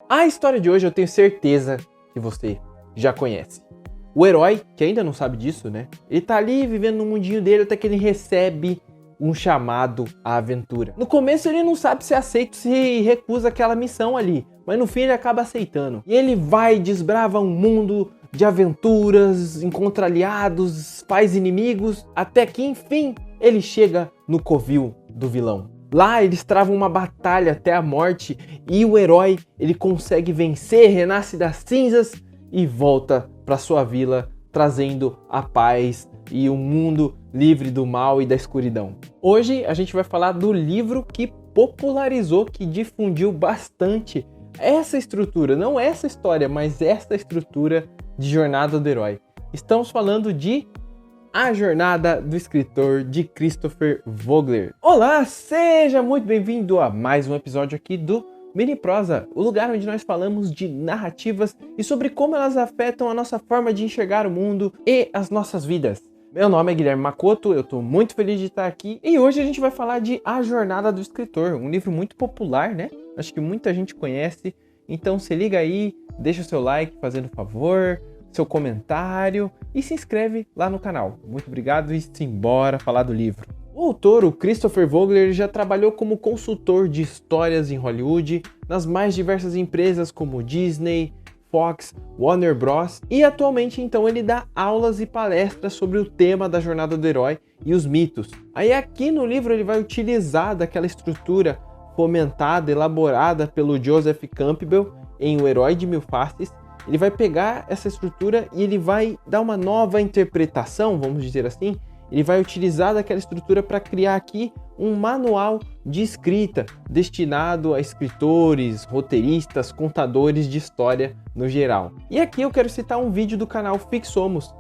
A história de hoje eu tenho certeza que você já conhece. O herói, que ainda não sabe disso, né? Ele tá ali vivendo no mundinho dele até que ele recebe um chamado à aventura. No começo ele não sabe se aceita ou se recusa aquela missão ali, mas no fim ele acaba aceitando. E ele vai, desbrava um mundo de aventuras, encontra aliados, faz inimigos, até que enfim ele chega no covil do vilão. Lá eles travam uma batalha até a morte e o herói ele consegue vencer, renasce das cinzas e volta para sua vila trazendo a paz e um mundo livre do mal e da escuridão. Hoje a gente vai falar do livro que popularizou, que difundiu bastante essa estrutura, não essa história, mas essa estrutura de jornada do herói. Estamos falando de A Jornada do Escritor, de Christopher Vogler. Olá, seja muito bem-vindo a mais um episódio aqui do Mini Prosa, o lugar onde nós falamos de narrativas e sobre como elas afetam a nossa forma de enxergar o mundo e as nossas vidas. Meu nome é Guilherme Makoto, eu estou muito feliz de estar aqui e hoje a gente vai falar de A Jornada do Escritor, um livro muito popular, né? Acho que muita gente conhece, então se liga aí, deixa o seu like fazendo favor, seu comentário e se inscreve lá no canal. Muito obrigado e simbora falar do livro. O autor, o Christopher Vogler, já trabalhou como consultor de histórias em Hollywood, nas mais diversas empresas como Disney, Fox, Warner Bros. E atualmente então ele dá aulas e palestras sobre o tema da jornada do herói e os mitos. Aí aqui no livro ele vai utilizar daquela estrutura fomentada, elaborada pelo Joseph Campbell em O Herói de Mil Faces. Ele vai pegar essa estrutura e ele vai dar uma nova interpretação, vamos dizer assim. Ele vai utilizar daquela estrutura para criar aqui um manual de escrita destinado a escritores, roteiristas, contadores de história no geral. E aqui eu quero citar um vídeo do canal Fixomos.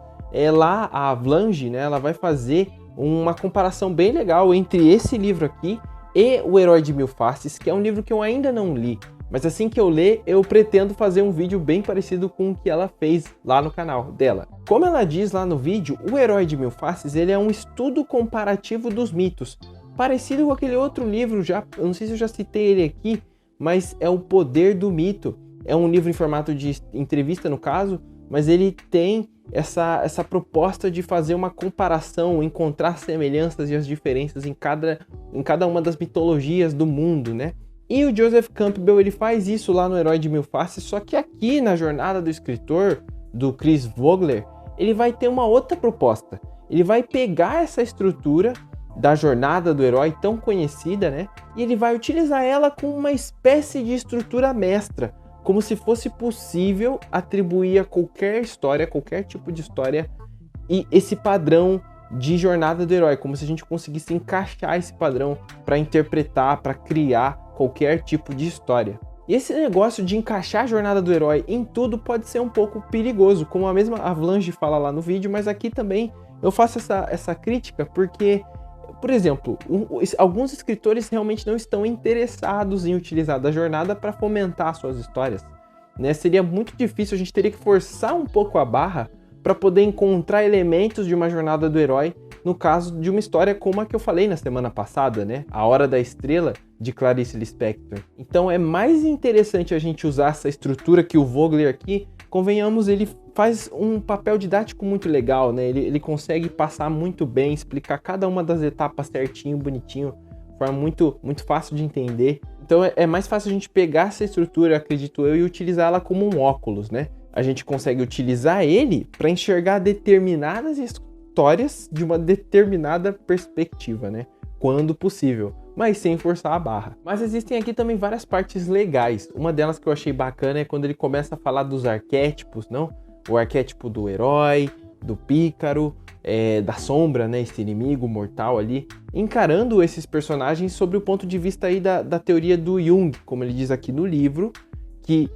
Lá a Avlange, né, ela vai fazer uma comparação bem legal entre esse livro aqui e O Herói de Mil Faces, que é um livro que eu ainda não li. Mas assim que eu ler, eu pretendo fazer um vídeo bem parecido com o que ela fez lá no canal dela. Como ela diz lá no vídeo, O Herói de Mil Faces ele é um estudo comparativo dos mitos. Parecido com aquele outro livro, eu não sei se eu já citei ele aqui, mas é O Poder do Mito. É um livro em formato de entrevista no caso, mas ele tem essa proposta de fazer uma comparação, encontrar semelhanças e as diferenças em cada uma das mitologias do mundo, né? E o Joseph Campbell ele faz isso lá no Herói de Mil Faces, só que aqui na Jornada do Escritor, do Chris Vogler, ele vai ter uma outra proposta. Ele vai pegar essa estrutura da jornada do herói tão conhecida, né? E ele vai utilizar ela como uma espécie de estrutura mestra, como se fosse possível atribuir a qualquer história, qualquer tipo de história, e esse padrão de jornada do herói, como se a gente conseguisse encaixar esse padrão para interpretar, para criar qualquer tipo de história. E esse negócio de encaixar a jornada do herói em tudo pode ser um pouco perigoso, como a mesma Avlange fala lá no vídeo, mas aqui também eu faço essa crítica porque, por exemplo, alguns escritores realmente não estão interessados em utilizar da jornada para fomentar suas histórias, né? Seria muito difícil, a gente teria que forçar um pouco a barra para poder encontrar elementos de uma jornada do herói, no caso de uma história como a que eu falei na semana passada, né? A Hora da Estrela, de Clarice Lispector. Então é mais interessante a gente usar essa estrutura que o Vogler aqui, convenhamos, ele faz um papel didático muito legal, né? Ele consegue passar muito bem, explicar cada uma das etapas certinho, bonitinho, de forma muito fácil de entender. Então é mais fácil a gente pegar essa estrutura, acredito eu, e utilizá-la como um óculos, né? A gente consegue utilizar ele para enxergar determinadas histórias de uma determinada perspectiva, né? Quando possível, mas sem forçar a barra. Mas existem aqui também várias partes legais. Uma delas que eu achei bacana é quando ele começa a falar dos arquétipos, não? O arquétipo do herói, do pícaro, da sombra, né? Esse inimigo mortal ali, encarando esses personagens sobre o ponto de vista aí da teoria do Jung, como ele diz aqui no livro, que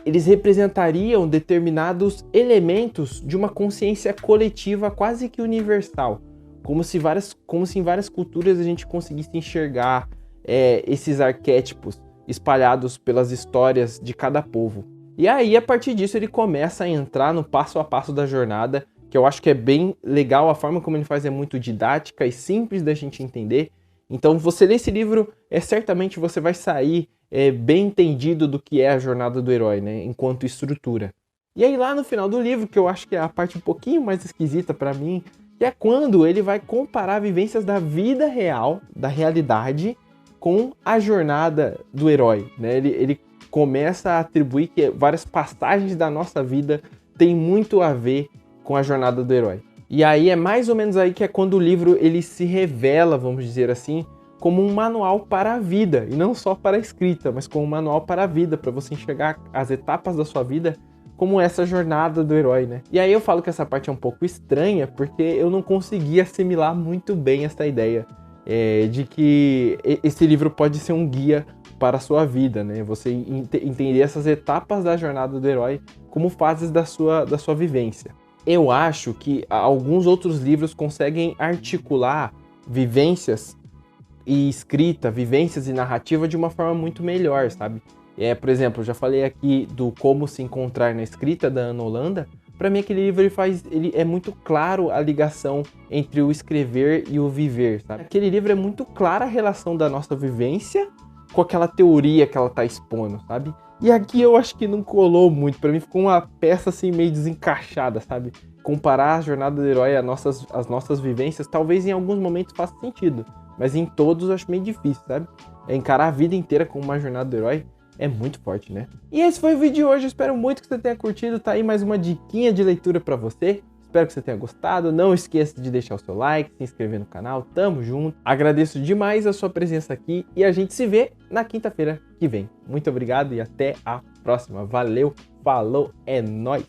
eles representariam determinados elementos de uma consciência coletiva quase que universal, como se em várias culturas a gente conseguisse enxergar esses arquétipos espalhados pelas histórias de cada povo. E aí, a partir disso, ele começa a entrar no passo a passo da jornada, que eu acho que é bem legal, a forma como ele faz é muito didática e simples da gente entender. Então, você lê esse livro, certamente você vai sair bem entendido do que é a jornada do herói, né, enquanto estrutura. E aí lá no final do livro, que eu acho que é a parte um pouquinho mais esquisita para mim, que é quando ele vai comparar vivências da vida real, da realidade, com a jornada do herói, né? Ele começa a atribuir que várias passagens da nossa vida têm muito a ver com a jornada do herói. E aí é mais ou menos aí que é quando o livro ele se revela, vamos dizer assim, como um manual para a vida, e não só para a escrita, mas como um manual para a vida, para você enxergar as etapas da sua vida como essa jornada do herói, né? E aí eu falo que essa parte é um pouco estranha, porque eu não consegui assimilar muito bem essa ideia de que esse livro pode ser um guia para a sua vida, né? Você entender essas etapas da jornada do herói como fases da sua vivência. Eu acho que alguns outros livros conseguem articular vivências e escrita, vivências e narrativa de uma forma muito melhor, sabe? Por exemplo, eu já falei aqui do Como Se Encontrar na Escrita, da Ana Holanda. Para mim, aquele livro ele é muito claro a ligação entre o escrever e o viver, sabe? Aquele livro é muito clara a relação da nossa vivência com aquela teoria que ela tá expondo, sabe? E aqui eu acho que não colou muito. Para mim ficou uma peça assim meio desencaixada, sabe? Comparar a jornada do herói às nossas vivências, talvez em alguns momentos faça sentido, mas em todos eu acho meio difícil, sabe? Encarar a vida inteira como uma jornada do herói é muito forte, né? E esse foi o vídeo de hoje, eu espero muito que você tenha curtido, tá aí mais uma diquinha de leitura pra você. Espero que você tenha gostado, não esqueça de deixar o seu like, se inscrever no canal, tamo junto. Agradeço demais a sua presença aqui e a gente se vê na quinta-feira que vem. Muito obrigado e até a próxima. Valeu, falou, é nóis!